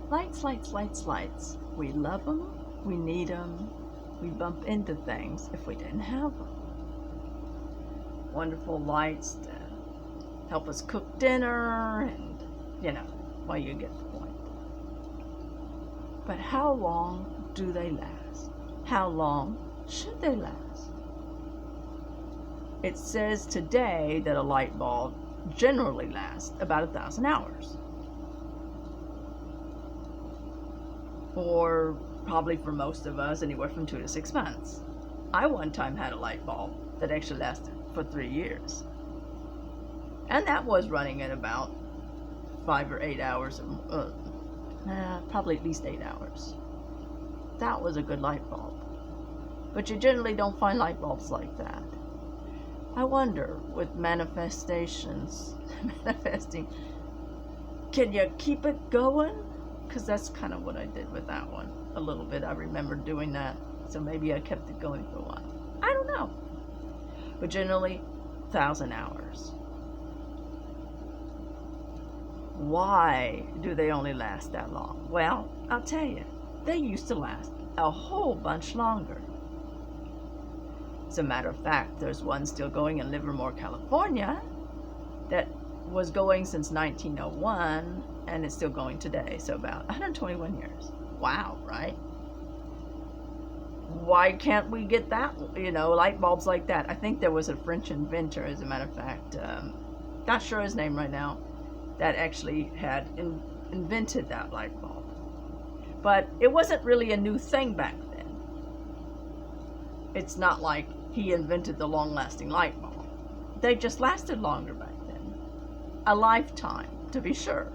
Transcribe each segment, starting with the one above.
Lights, lights, lights, lights. We love them, we need them, we bump into things if we didn't have them. Wonderful lights to help us cook dinner, and well, you get the point. But how long do they last? How long should they last? It says today that a light bulb generally lasts about 1,000 hours. Or probably for most of us, anywhere from 2 to 6 months. I one time had a light bulb that actually lasted for 3 years. And that was running at about 5 or 8 hours, probably at least 8 hours. That was a good light bulb. But you generally don't find light bulbs like that. I wonder, with manifesting, can you keep it going? Because that's kind of what I did with that one. A little bit, I remember doing that. So maybe I kept it going for a while. I don't know. But generally, 1,000 hours. Why do they only last that long? Well, I'll tell you, they used to last a whole bunch longer. As a matter of fact, there's one still going in Livermore, California, that was going since 1901, and it's still going today, so about 121 years. Wow, right? Why can't we get that, light bulbs like that? I think there was a French inventor, as a matter of fact, not sure his name right now, that actually had invented that light bulb. But it wasn't really a new thing back then. It's not like he invented the long-lasting light bulb. They just lasted longer back then. A lifetime, to be sure.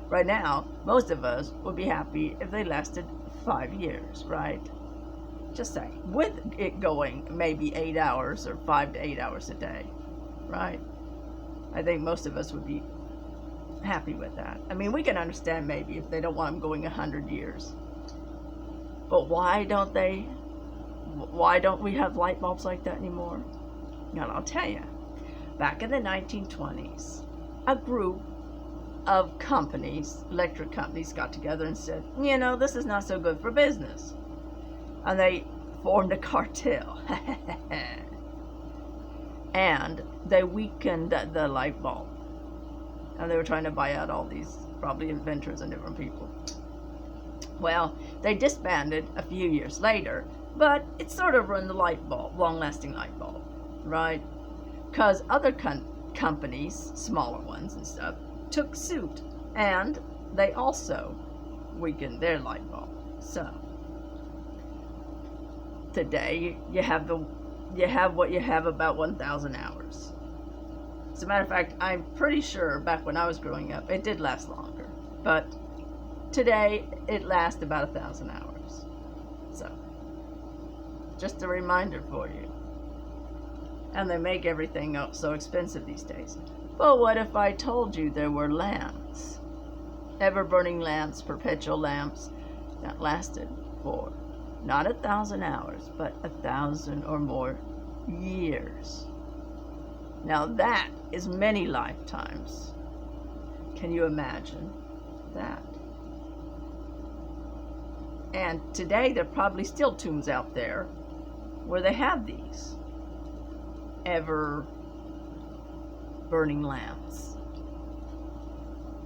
Right now, most of us would be happy if they lasted 5 years, right? Just saying. With it going maybe 8 hours or 5 to 8 hours a day, right? I think most of us would be happy with that. I mean, we can understand maybe if they don't want them going 100 years. But why don't we have light bulbs like that anymore? Well, I'll tell you. Back in the 1920s, a group of companies, electric companies, got together and said, this is not so good for business. And they formed a cartel. And they weakened the light bulb. And they were trying to buy out all these probably inventors and different people. Well, they disbanded a few years later, but it sort of ruined the light bulb, long-lasting light bulb, right? Because other companies, smaller ones and stuff, took suit, and they also weakened their light bulb. So today you have what you have about 1,000 hours. As a matter of fact, I'm pretty sure back when I was growing up, it did last longer. But today, it lasts about 1,000 hours. So, just a reminder for you. And they make everything so expensive these days. But what if I told you there were lamps? Ever-burning lamps, perpetual lamps, that lasted for not 1,000 hours, but 1,000 or more years. Now that is many lifetimes. Can you imagine that? And today there are probably still tombs out there where they have these ever burning lamps.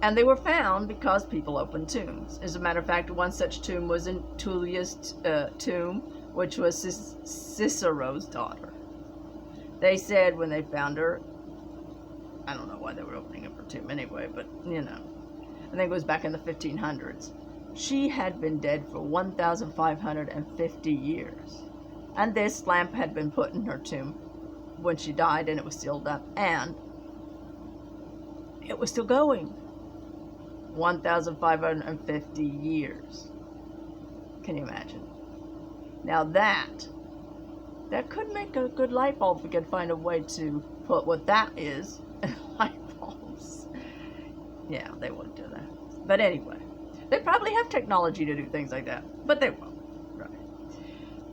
And they were found because people opened tombs. As a matter of fact, one such tomb was in Tullia's tomb, which was Cicero's daughter. They said when they found her, I don't know why they were opening up her tomb anyway, but I think it was back in the 1500s. She had been dead for 1,550 years. And this lamp had been put in her tomb when she died, and it was sealed up, and it was still going. 1,550 years. Can you imagine? Now that could make a good light bulb if we could find a way to put what that is in light bulbs. Yeah, they wouldn't do that. But anyway, they probably have technology to do things like that, but they won't. Right.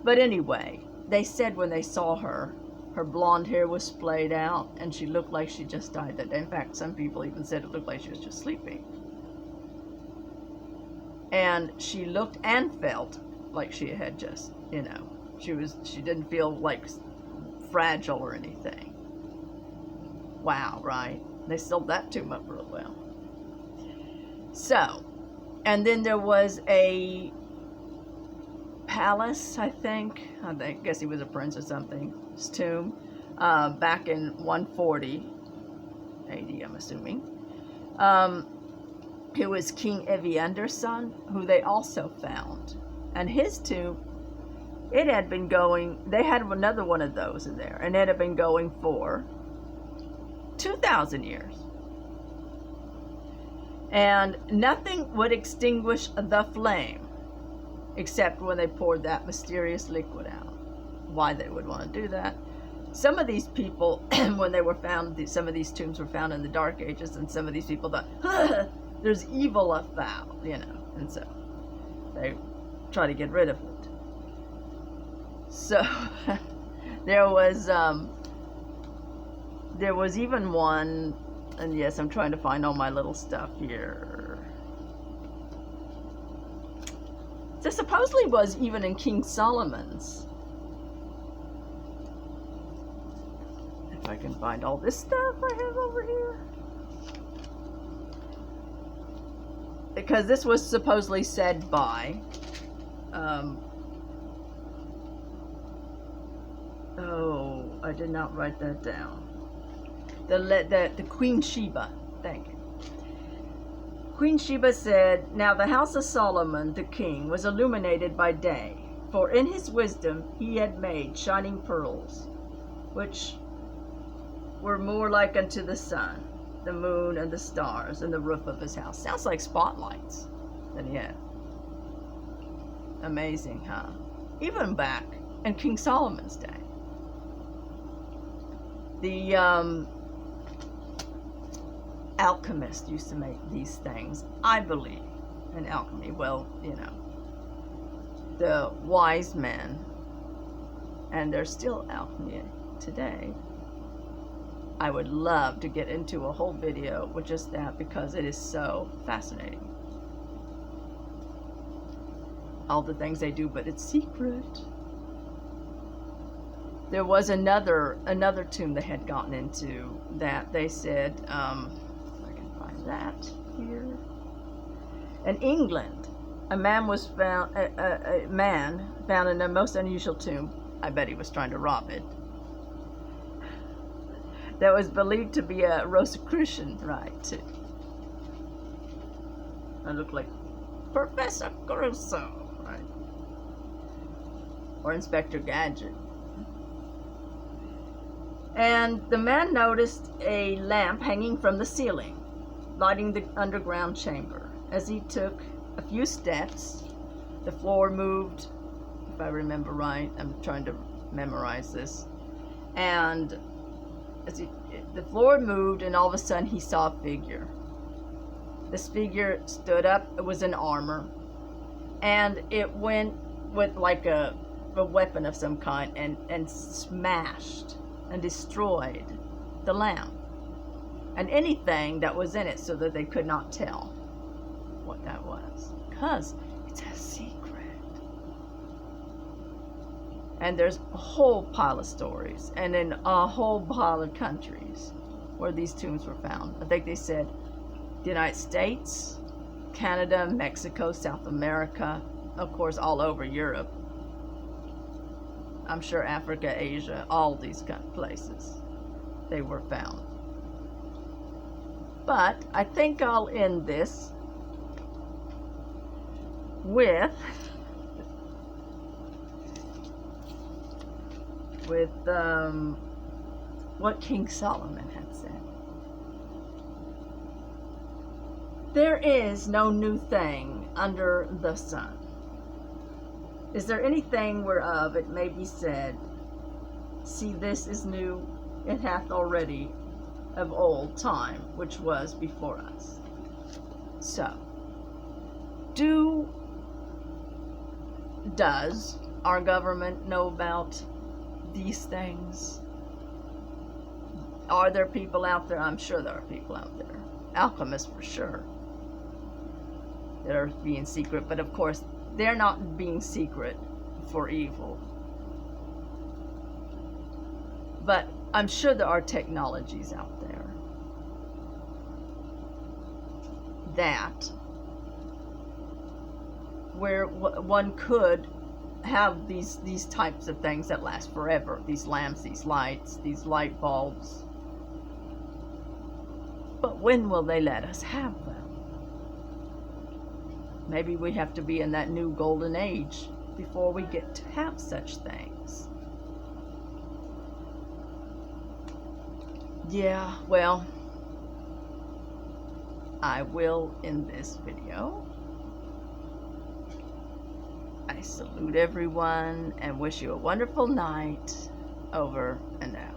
But anyway, they said when they saw her, her blonde hair was splayed out, and she looked like she just died that day. In fact, some people even said it looked like she was just sleeping. And she looked and felt like she had just, you know, she didn't feel like fragile or anything. Wow, right? They sold that tomb up real well. So, and then there was a palace, I guess he was a prince or something, his tomb, back in 140 AD, I'm assuming. It was King Eviander's son, who they also found. And his tomb, it had been going, they had another one of those in there, and it had been going for 2,000 years. And nothing would extinguish the flame, except when they poured that mysterious liquid out. Why they would want to do that? Some of these people, when they were found, some of these tombs were found in the Dark Ages, and some of these people thought, there's evil afoul, you know, and so they try to get rid of it. So there was even one, and yes, I'm trying to find all my little stuff here. There supposedly was even in King Solomon's. If I can find all this stuff I have over here. Because this was supposedly said by, oh, I did not write that down. The Queen Sheba, thank you. Queen Sheba said, "Now the house of Solomon, the king, was illuminated by day, for in his wisdom he had made shining pearls, which were more like unto the sun, the moon, and the stars, and the roof of his house." Sounds like spotlights that he had. Amazing, huh? Even back in King Solomon's day. The alchemists used to make these things, I believe, in alchemy. Well, you know, the wise men, and there's still alchemy today. I would love to get into a whole video with just that, because it is so fascinating. All the things they do, but it's secret. There was another tomb they had gotten into that they said, if I can find that here. In England, a man was found, a man found in a most unusual tomb. I bet he was trying to rob it. That was believed to be a Rosicrucian rite too. I look like Professor Crusoe, right? Or Inspector Gadget. And the man noticed a lamp hanging from the ceiling, lighting the underground chamber. As he took a few steps, the floor moved, if I remember right. I'm trying to memorize this. And the floor moved, and all of a sudden he saw a figure. This figure stood up. It was in armor, and it went with like a weapon of some kind and smashed and destroyed the lamp and anything that was in it, so that they could not tell what that was, because it's a secret. And there's a whole pile of stories, and in a whole pile of countries where these tombs were found. I think they said the United States, Canada, Mexico, South America, of course all over Europe. I'm sure Africa, Asia, all these kind of places, they were found. But I think I'll end this with what King Solomon had said. There is no new thing under the sun. Is there anything whereof it may be said, see, this is new, it hath already of old time, which was before us. So, does our government know about these things? Are there people out there? I'm sure there are people out there. Alchemists for sure. that are being secret, but of course they're not being secret for evil. But I'm sure there are technologies out there that where one could have these types of things that last forever. These lamps, these lights, these light bulbs. But when will they let us have them? Maybe we have to be in that new golden age before we get to have such things. Yeah, well, I will end this video. I salute everyone and wish you a wonderful night. Over and out.